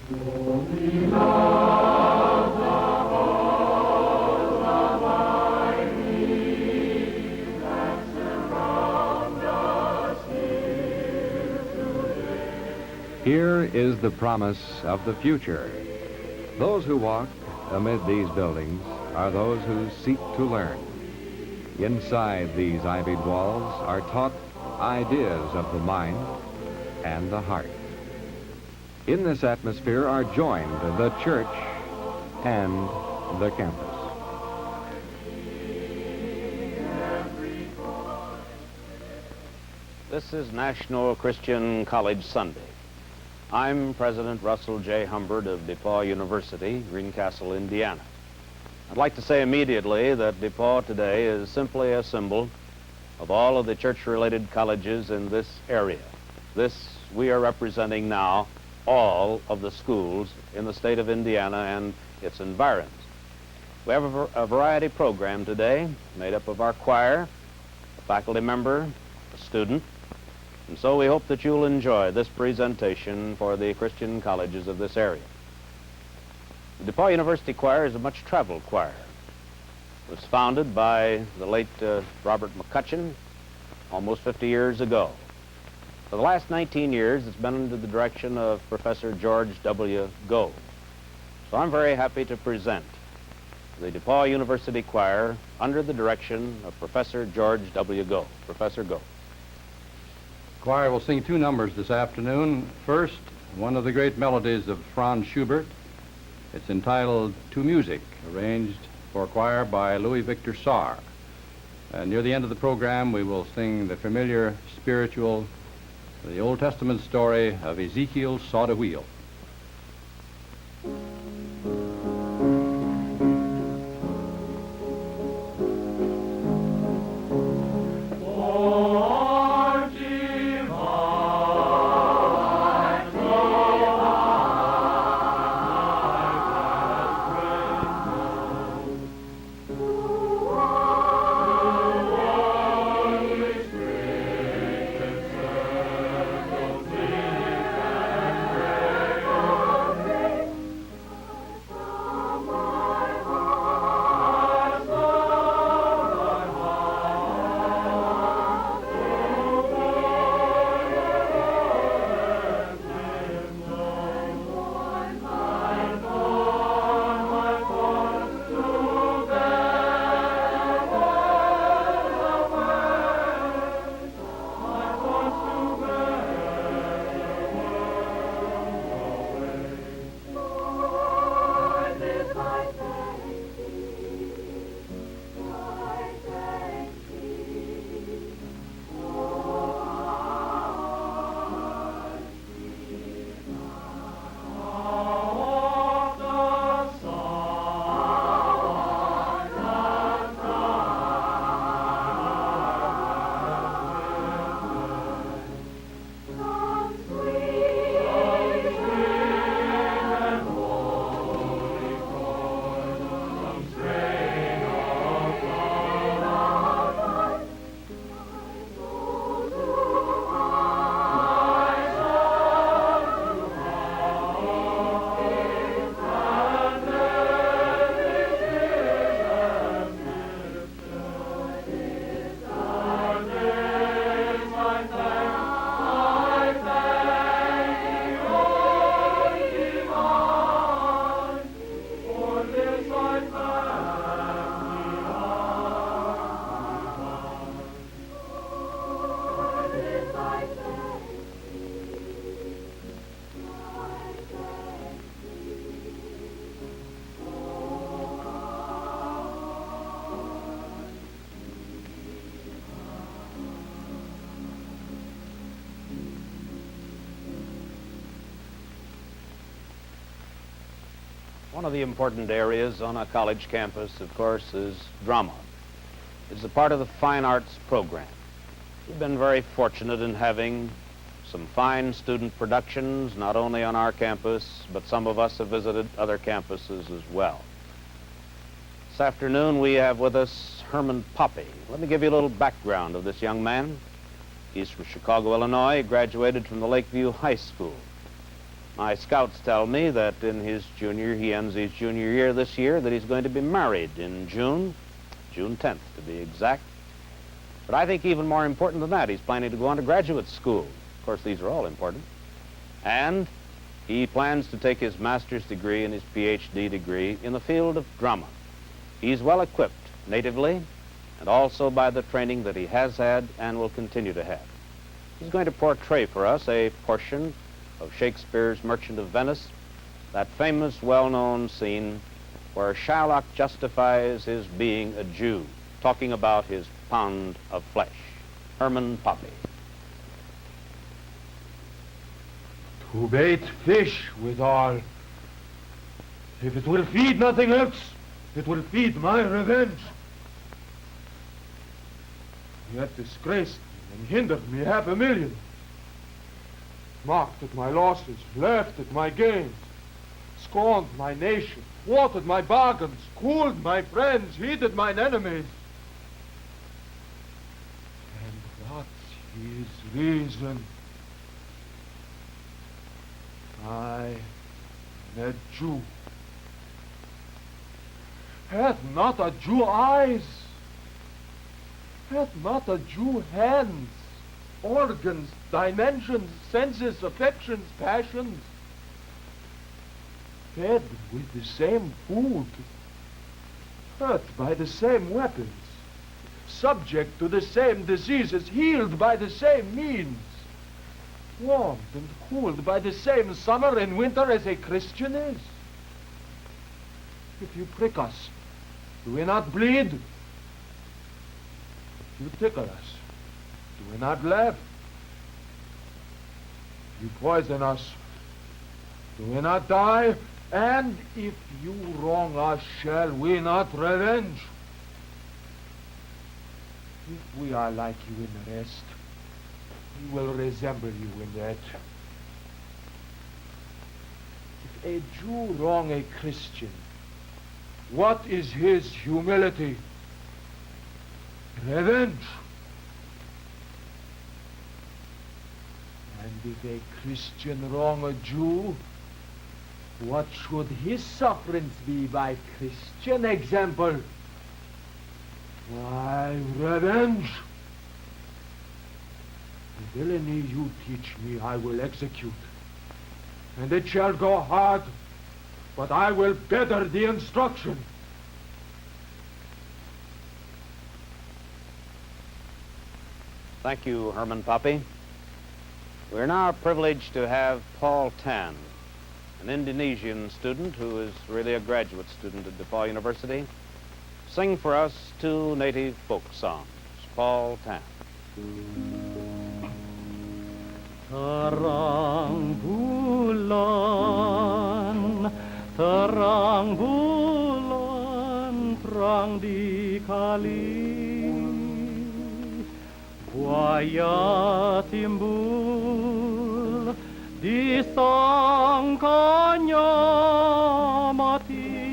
Here is the promise of the future. Those who walk amid these buildings are those who seek to learn. Inside these ivied walls are taught ideas of the mind and the heart. In this atmosphere are joined the church and the campus. This is National Christian College Sunday. I'm President Russell J. Humbert of DePauw University, Greencastle, Indiana. I'd like to say immediately that DePauw today is simply a symbol of all of the church-related colleges in this area. We are representing now all of the schools in the state of Indiana and its environs. We have a variety program today made up of our choir, a faculty member, a student, and so we hope that you'll enjoy this presentation for the Christian colleges of this area. The DePauw University Choir is a much-traveled choir. It was founded by the late Robert McCutcheon almost 50 years ago. For the last 19 years, it's been under the direction of Professor George W. Goh. So I'm very happy to present the DePauw University Choir under the direction of Professor George W. Goh. Professor Goh. The choir will sing two numbers this afternoon. First, one of the great melodies of Franz Schubert. It's entitled To Music, arranged for choir by Louis Victor Sarr. Near the end of the program, we will sing the familiar spiritual, the Old Testament story of Ezekiel sawed a wheel. One of the important areas on a college campus, of course, is drama. It's a part of the fine arts program. We've been very fortunate in having some fine student productions, not only on our campus, but some of us have visited other campuses as well. This afternoon we have with us Herman Poppy. Let me give you a little background of this young man. He's from Chicago, Illinois. He graduated from the Lakeview High School. My scouts tell me that he ends his junior year this year, that he's going to be married in June 10th to be exact. But I think even more important than that, he's planning to go on to graduate school. Of course, these are all important. And he plans to take his master's degree and his PhD degree in the field of drama. He's well equipped natively and also by the training that he has had and will continue to have. He's going to portray for us a portion of Shakespeare's Merchant of Venice, that famous, well-known scene where Shylock justifies his being a Jew, talking about his pound of flesh. Herman Poppy. To bait fish withal. If it will feed nothing else, it will feed my revenge. Yet disgraced me and hindered me $500,000. Mocked at my losses, laughed at my gains, scorned my nation, thwarted my bargains, cooled my friends, heeded mine enemies. And what's his reason? I am a Jew. Hath not a Jew eyes? Hath not a Jew hands, organs, dimensions, senses, affections, passions? Fed with the same food, hurt by the same weapons, subject to the same diseases, healed by the same means, warmed and cooled by the same summer and winter as a Christian is. If you prick us, do we not bleed? If you tickle us, do we not laugh? If you poison us, do we not die? And if you wrong us, shall we not revenge? If we are like you in the rest, we will resemble you in that. If a Jew wrong a Christian, what is his humility? Revenge. And if a Christian wrong a Jew, what should his sufferance be by Christian example? Why, revenge. The villainy you teach me I will execute, and it shall go hard, but I will better the instruction. Thank you, Herman Poppy. We're now privileged to have Paul Tan, an Indonesian student who is really a graduate student at DePauw University, sing for us two native folk songs. Paul Tan. Terang bulan terang di kali, buaya timbul disangkanya mati.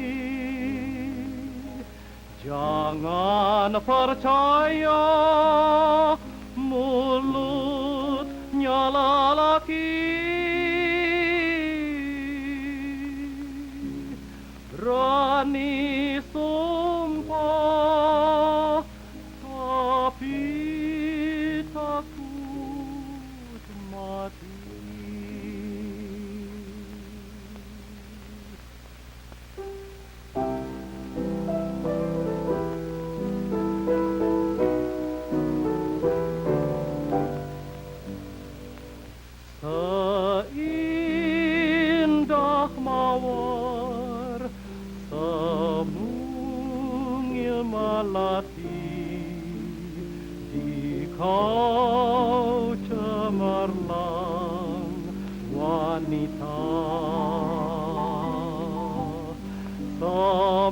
Jangan percaya mulutnya lelaki, berani sumpah tapi takut mati. Seindah mawar, semungil melati, di kau cemerlang wanita.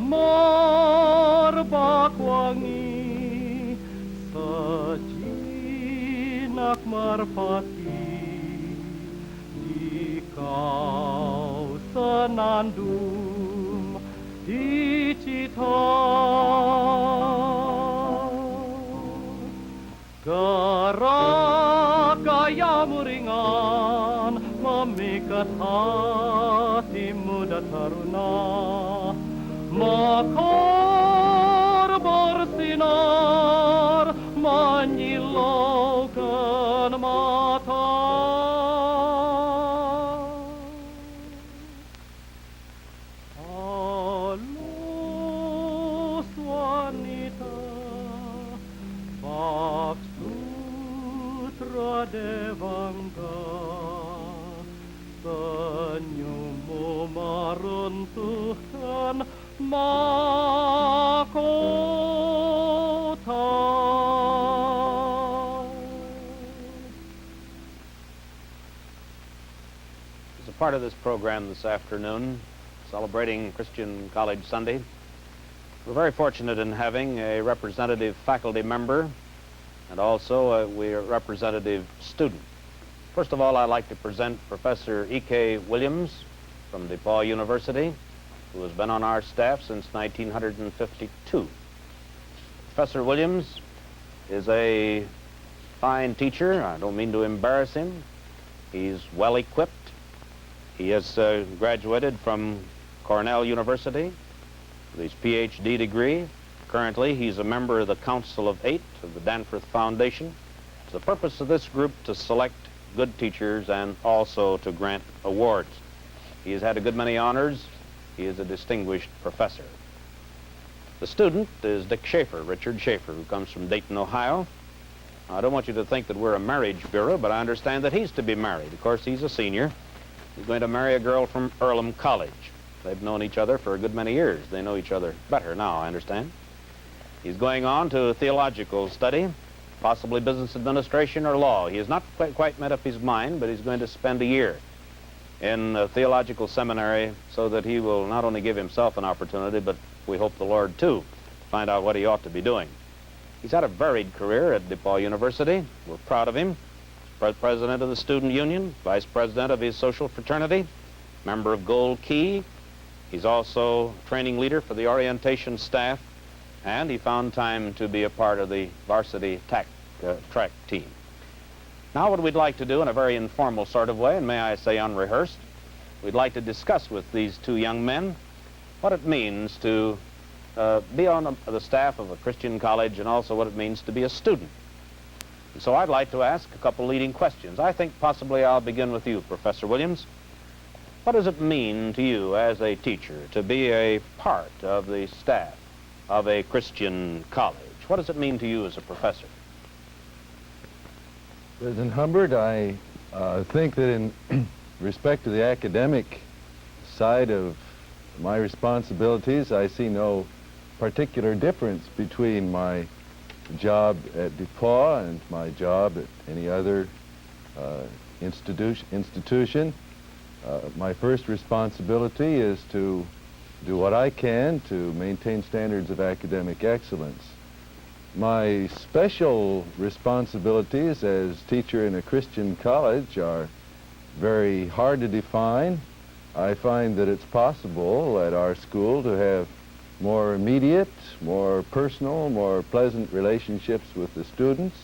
Semerbak wangi, sejinak merpati, di kau senandung di cita. Gerak gayamu ringan memikat hati, makar bersinar menyilaukan mata. Halus wanita, bak sutra devangga, senyummu meruntuhkan mahkota. As a part of this program this afternoon, celebrating Christian College Sunday, we're very fortunate in having a representative faculty member and also a representative student. First of all, I'd like to present Professor E.K. Williams from DePauw University, who has been on our staff since 1952. Professor Williams is a fine teacher. I don't mean to embarrass him. He's well equipped. He has graduated from Cornell University with his PhD degree. Currently, he's a member of the Council of Eight of the Danforth Foundation. It's the purpose of this group to select good teachers and also to grant awards. He has had a good many honors. He is a distinguished professor. The student is Dick Schaefer, Richard Schaefer, who comes from Dayton, Ohio. I don't want you to think that we're a marriage bureau, but I understand that he's to be married. Of course, he's a senior. He's going to marry a girl from Earlham College. They've known each other for a good many years. They know each other better now, I understand. He's going on to theological study, possibly business administration or law. He has not quite made up his mind, but he's going to spend a year in a theological seminary so that he will not only give himself an opportunity, but we hope the Lord, too, to find out what he ought to be doing. He's had a varied career at DePauw University. We're proud of him. President of the Student Union, vice president of his social fraternity, member of Gold Key. He's also training leader for the orientation staff, and he found time to be a part of the varsity track team. Now what we'd like to do in a very informal sort of way, and may I say unrehearsed, we'd like to discuss with these two young men what it means to be on the staff of a Christian college and also what it means to be a student. And so I'd like to ask a couple leading questions. I think possibly I'll begin with you, Professor Williams. What does it mean to you as a teacher to be a part of the staff of a Christian college? What does it mean to you as a professor? President Humbert, I think that in respect to the academic side of my responsibilities, I see no particular difference between my job at DePauw and my job at any other institution. My first responsibility is to do what I can to maintain standards of academic excellence. My special responsibilities as teacher in a Christian college are very hard to define. I find that it's possible at our school to have more immediate, more personal, more pleasant relationships with the students,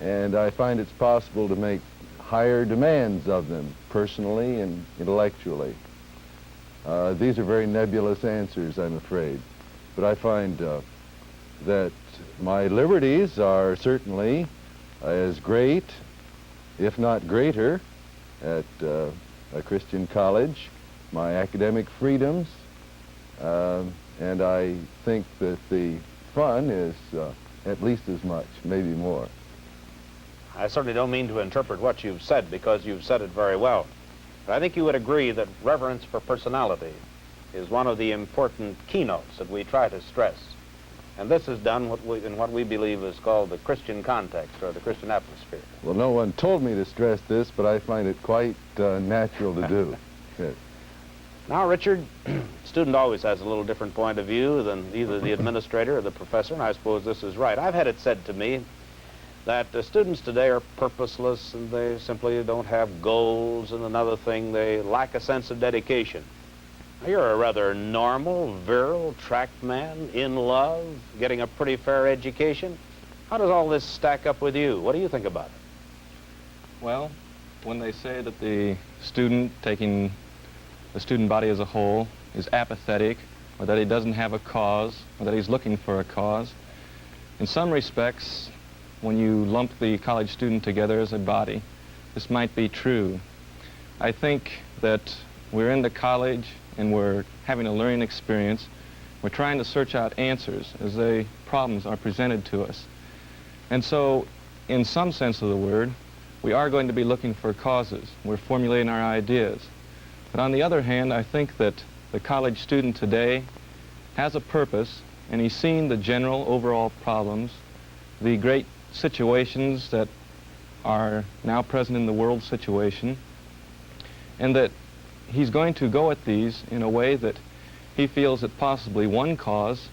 and I find it's possible to make higher demands of them personally and intellectually. These are very nebulous answers, I'm afraid, but I find that my liberties are certainly as great, if not greater, at a Christian college, my academic freedoms, and I think that the fun is at least as much, maybe more. I certainly don't mean to interpret what you've said, because you've said it very well. But I think you would agree that reverence for personality is one of the important keynotes that we try to stress. And this is done in what we believe is called the Christian context, or the Christian atmosphere. Well, no one told me to stress this, but I find it quite natural to do. Yes. Now, Richard, the student always has a little different point of view than either the administrator or the professor, and I suppose this is right. I've had it said to me that students today are purposeless, and they simply don't have goals, and another thing, they lack a sense of dedication. Now, you're a rather normal, virile track man, in love, getting a pretty fair education. How does all this stack up with you? What do you think about it? Well, when they say that the student, taking the student body as a whole, is apathetic or that he doesn't have a cause, or that he's looking for a cause. In some respects, when you lump the college student together as a body, this might be true. I think that we're into college and we're having a learning experience. We're trying to search out answers as the problems are presented to us. And so, in some sense of the word, we are going to be looking for causes. We're formulating our ideas. But on the other hand, I think that the college student today has a purpose, and he's seen the general overall problems, the great situations that are now present in the world situation, and that he's going to go at these in a way that he feels that possibly one cause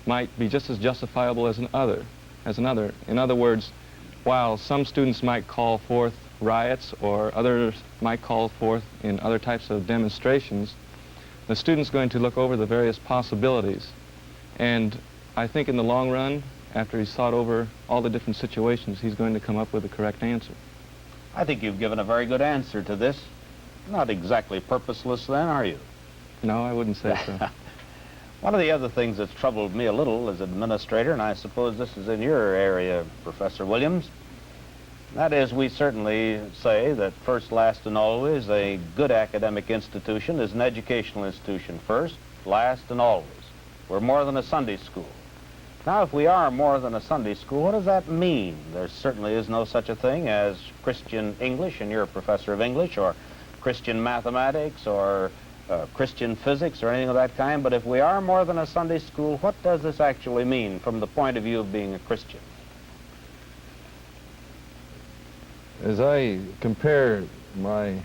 might be just as justifiable as another. In other words, while some students might call forth riots or others might call forth in other types of demonstrations, the student's going to look over the various possibilities. And I think in the long run, after he's thought over all the different situations, he's going to come up with the correct answer. I think you've given a very good answer to this. Not exactly purposeless then, are you? No, I wouldn't say so. One of the other things that's troubled me a little as administrator, and I suppose this is in your area, Professor Williams, that is, we certainly say that first, last, and always a good academic institution is an educational institution first, last, and always. We're more than a Sunday school. Now, if we are more than a Sunday school, what does that mean? There certainly is no such a thing as Christian English, and you're a professor of English, or Christian mathematics, or Christian physics, or anything of that kind. But if we are more than a Sunday school, what does this actually mean from the point of view of being a Christian? As I compare my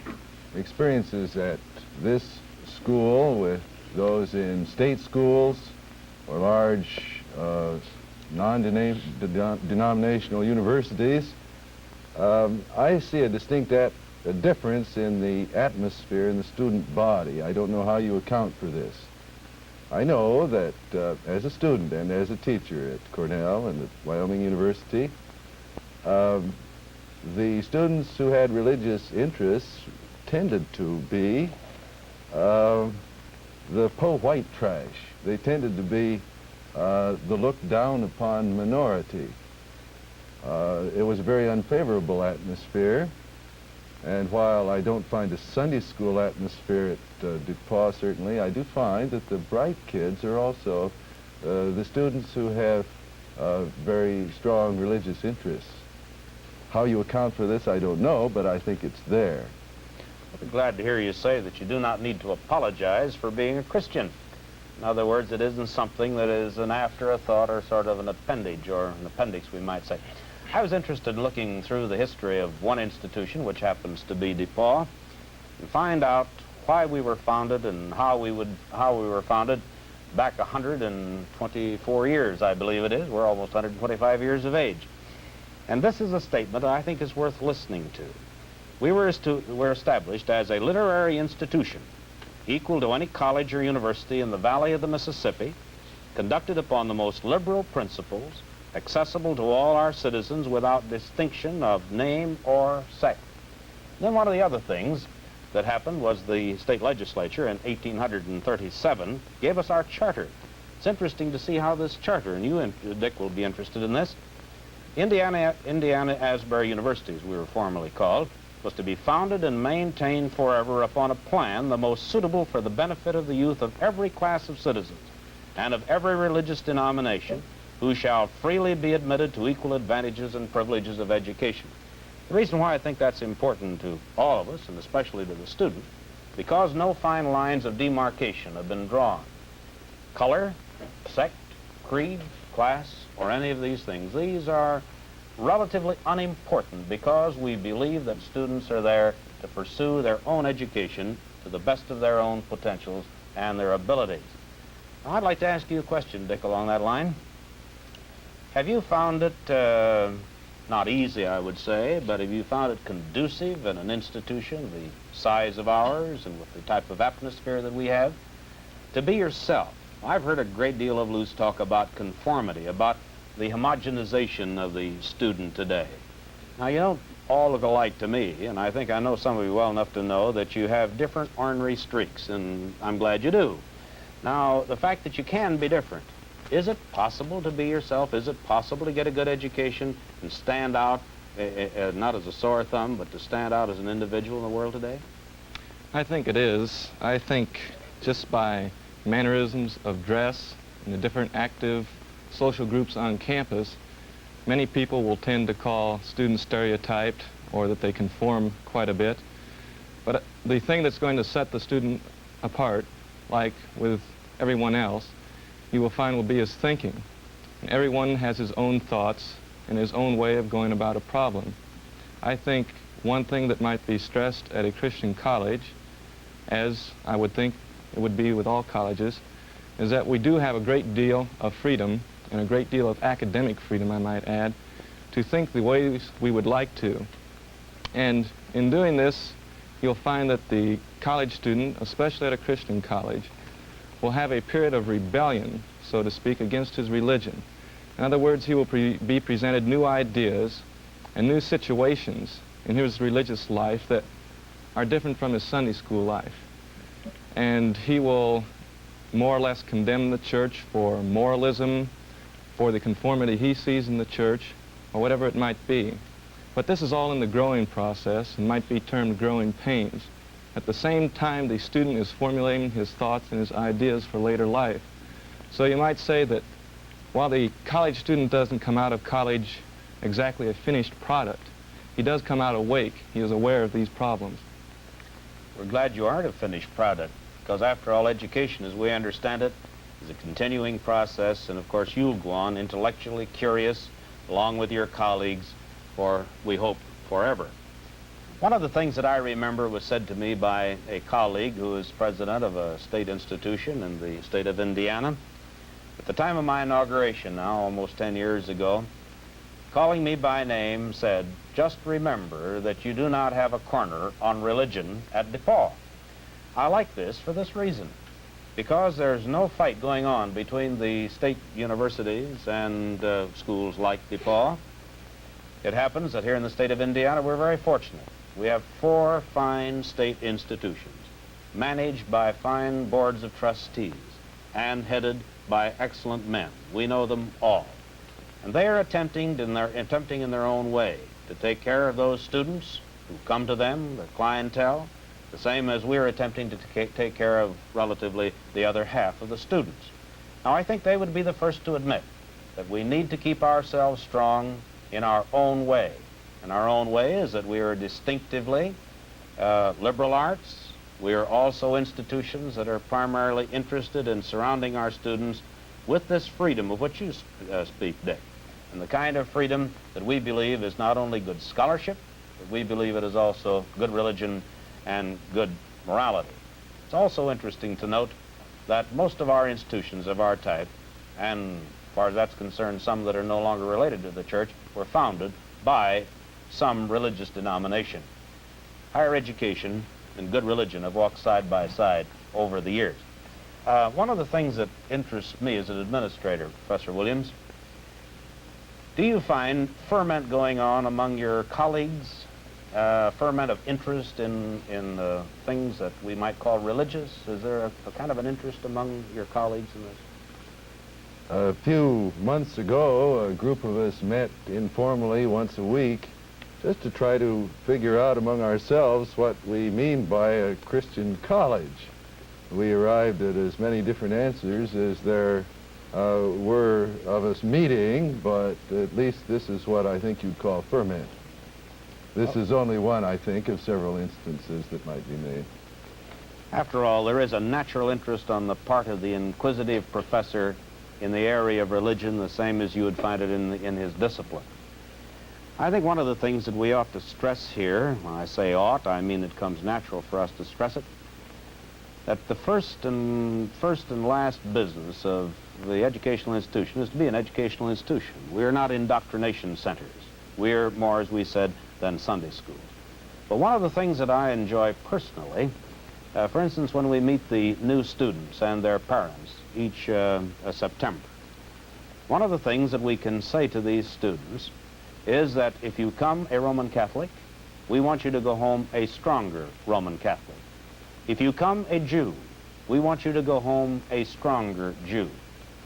experiences at this school with those in state schools or large non-denominational universities, I see a distinct difference in the atmosphere in the student body. I don't know how you account for this. I know that as a student and as a teacher at Cornell and at Wyoming University, the students who had religious interests tended to be the po-white trash. They tended to be the looked down upon minority. It was a very unfavorable atmosphere, and while I don't find a Sunday school atmosphere at DePauw, certainly, I do find that the bright kids are also the students who have very strong religious interests. How you account for this, I don't know, but I think it's there. I'll be glad to hear you say that you do not need to apologize for being a Christian. In other words, it isn't something that is an afterthought or sort of an appendage, or an appendix, we might say. I was interested in looking through the history of one institution, which happens to be DePauw, and find out why we were founded and how we were founded back 124 years, I believe it is. We're almost 125 years of age. And this is a statement that I think is worth listening to. We were established as a literary institution equal to any college or university in the valley of the Mississippi, conducted upon the most liberal principles, accessible to all our citizens without distinction of name or sect. Then one of the other things that happened was the state legislature in 1837 gave us our charter. It's interesting to see how this charter, and you, Dick, will be interested in this. Indiana Asbury University, as we were formerly called, was to be founded and maintained forever upon a plan the most suitable for the benefit of the youth of every class of citizens and of every religious denomination, who shall freely be admitted to equal advantages and privileges of education. The reason why I think that's important to all of us, and especially to the student, because no fine lines of demarcation have been drawn. Color, sect, creed, class, or any of these things. These are relatively unimportant because we believe that students are there to pursue their own education to the best of their own potentials and their abilities. Now, I'd like to ask you a question, Dick, along that line. Have you found it, not easy, I would say, but have you found it conducive in an institution the size of ours and with the type of atmosphere that we have, to be yourself? I've heard a great deal of loose talk about conformity, about the homogenization of the student today. Now, you don't all look alike to me, and I think I know some of you well enough to know that you have different ornery streaks, and I'm glad you do. Now, the fact that you can be different, is it possible to be yourself? Is it possible to get a good education and stand out, not as a sore thumb, but to stand out as an individual in the world today? I think it is. I think just by mannerisms of dress and the different active social groups on campus, many people will tend to call students stereotyped or that they conform quite a bit. But the thing that's going to set the student apart, like with everyone else, you will find will be his thinking. And everyone has his own thoughts and his own way of going about a problem. I think one thing that might be stressed at a Christian college, as I would think it would be with all colleges, is that we do have a great deal of freedom, and a great deal of academic freedom, I might add, to think the ways we would like to. And in doing this, you'll find that the college student, especially at a Christian college, will have a period of rebellion, so to speak, against his religion. In other words, he will be presented new ideas and new situations in his religious life that are different from his Sunday school life. And he will more or less condemn the church for moralism, for the conformity he sees in the church, or whatever it might be. But this is all in the growing process and might be termed growing pains. At the same time, the student is formulating his thoughts and his ideas for later life. So you might say that while the college student doesn't come out of college exactly a finished product, he does come out awake. He is aware of these problems. We're glad you aren't a finished product, because after all, education, as we understand it, is a continuing process, and of course you'll go on intellectually curious along with your colleagues for, we hope, forever. One of the things that I remember was said to me by a colleague who is president of a state institution in the state of Indiana. At the time of my inauguration now, almost 10 years ago, calling me by name, said, "Just remember that you do not have a corner on religion at DePauw." I like this for this reason, because there's no fight going on between the state universities and schools like DePauw. It happens that here in the state of Indiana, we're very fortunate. We have 4 fine state institutions, managed by fine boards of trustees and headed by excellent men. We know them all. And they are attempting in their own way to take care of those students who come to them, the clientele, the same as we're attempting to take care of relatively the other half of the students. Now, I think they would be the first to admit that we need to keep ourselves strong in our own way. And our own way is that we are distinctively liberal arts. We are also institutions that are primarily interested in surrounding our students with this freedom of which you speak, Dick, and the kind of freedom that we believe is not only good scholarship, but we believe it is also good religion and good morality. It's also interesting to note that most of our institutions of our type, and as far as that's concerned, some that are no longer related to the church, were founded by some religious denomination. Higher education and good religion have walked side by side over the years. One of the things that interests me as an administrator, Professor Williams, do you find ferment going on among your colleagues, ferment of interest in things that we might call religious? Is there a kind of an interest among your colleagues in this? A few months ago, a group of us met informally once a week just to try to figure out among ourselves what we mean by a Christian college. We arrived at as many different answers as there were of us meeting, but at least this is what I think you'd call ferment. This is only one, I think, of several instances that might be made. After all, there is a natural interest on the part of the inquisitive professor in the area of religion, the same as you would find it in his discipline. I think one of the things that we ought to stress here, when I say ought, I mean it comes natural for us to stress it, that the first and last business of the educational institution is to be an educational institution. We're not indoctrination centers. We're more, as we said, than Sunday schools. But one of the things that I enjoy personally, for instance, when we meet the new students and their parents each September, one of the things that we can say to these students is that if you come a Roman Catholic, we want you to go home a stronger Roman Catholic. If you come a Jew, we want you to go home a stronger Jew.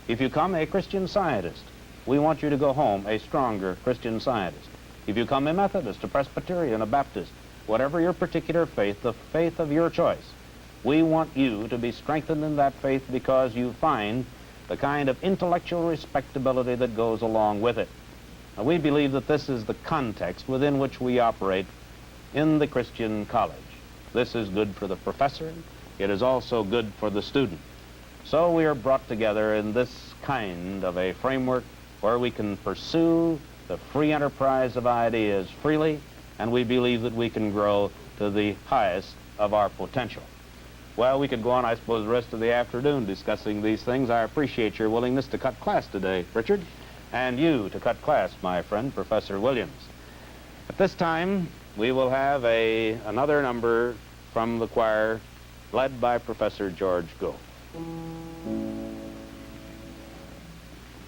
If you come a Christian Scientist, we want you to go home a stronger Christian Scientist. If you come a Methodist, a Presbyterian, a Baptist, whatever your particular faith, the faith of your choice, we want you to be strengthened in that faith because you find the kind of intellectual respectability that goes along with it. Now, we believe that this is the context within which we operate in the Christian college. This is good for the professor. It is also good for the student. So we are brought together in this kind of a framework where we can pursue the free enterprise of ideas freely, and we believe that we can grow to the highest of our potential. Well, we could go on, I suppose, the rest of the afternoon discussing these things. I appreciate your willingness to cut class today, Richard, and you to cut class, my friend, Professor Williams. At this time, we will have another number from the choir led by Professor George Gove.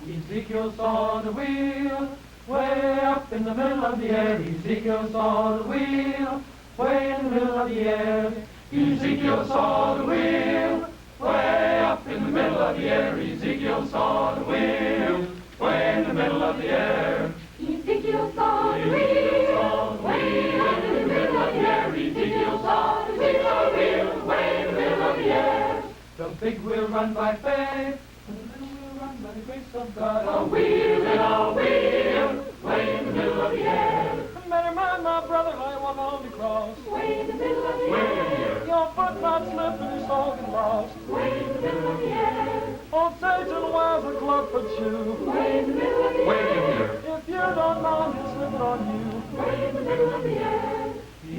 Ezekiel saw the wheel way up in the middle of the air. Ezekiel saw the wheel way in the middle of the air. Ezekiel saw the wheel way up in the middle of the air. Ezekiel saw the wheel way in the middle of the air. Ezekiel saw the wheel way up in the middle of the air. Ezekiel saw the wheel way in the middle of the air. The big wheel run by faith, and the little wheel run by the grace of God. A wheel and a wheel way in the middle of the air. Better mind my brother, I walk on the cross. Way in the middle of the air. Your foot not slip and your soul get lost. Way in the middle of the air. Old Satan wears a club foot shoe. Way in the middle of the air. If you don't know, he'll slip it on you. Way in the middle of the air.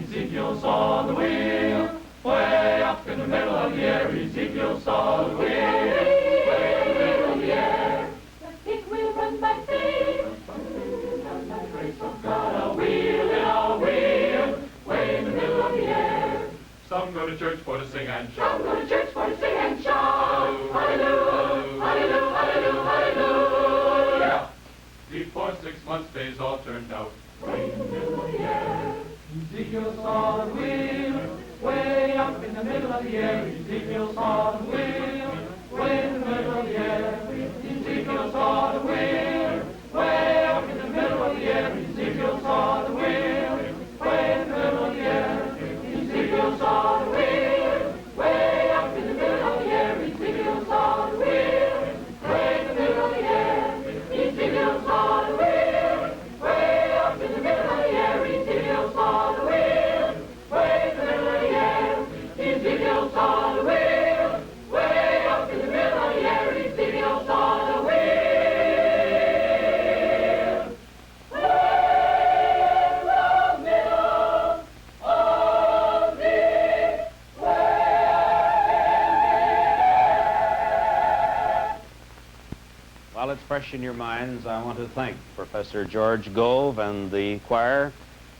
Ezekiel saw the wheel way up in the middle of the air. Ezekiel saw the wheel way in the middle of the air. The big wheel run by faith, run by the grace of God. A wheel and a wheel way in the middle of the air. Some go to church for to sing and shout. Some go to church for to sing and shout. Hallelujah, hallelujah, hallelujah, hallelujah. Before 6 months, days all turned out. Way in the middle of the air. Ezekiel saw the wheel way up in the middle of the air. Ezekiel saw the wheel way in the middle of the air. Ezekiel saw the wheel way up in the middle of the air. Ezekiel saw the wheel way in the middle of the air. Ezekiel saw the wheel way up in the middle of the air. Ezekiel saw the wheel way in the middle of the air. Ezekiel saw the wheel way up in the middle of the air. Ezekiel saw the wheel way in the middle of the air. Ezekiel saw the wheel way up in the middle of the air. Ezekiel saw the wheel way in the middle of the air. While it's fresh in your minds, I want to thank Professor George Gove and the choir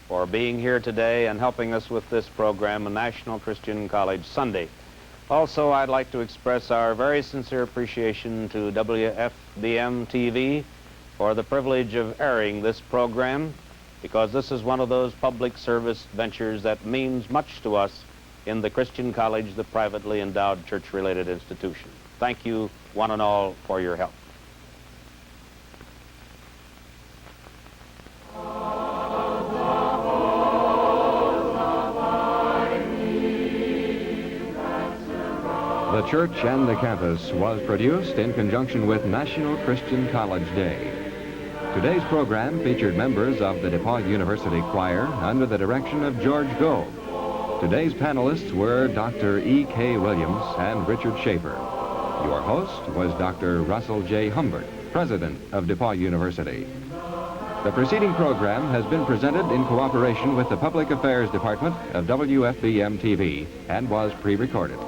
for being here today and helping us with this program, A National Christian College Sunday. Also, I'd like to express our very sincere appreciation to WFBM TV for the privilege of airing this program, because this is one of those public service ventures that means much to us in the Christian college, the privately endowed church-related institution. Thank you, one and all, for your help. The Church and the Campus was produced in conjunction with National Christian College Day. Today's program featured members of the DePauw University Choir under the direction of George Gove. Today's panelists were Dr. E.K. Williams and Richard Schaefer. Your host was Dr. Russell J. Humbert, president of DePauw University. The preceding program has been presented in cooperation with the Public Affairs Department of WFBM TV and was pre-recorded.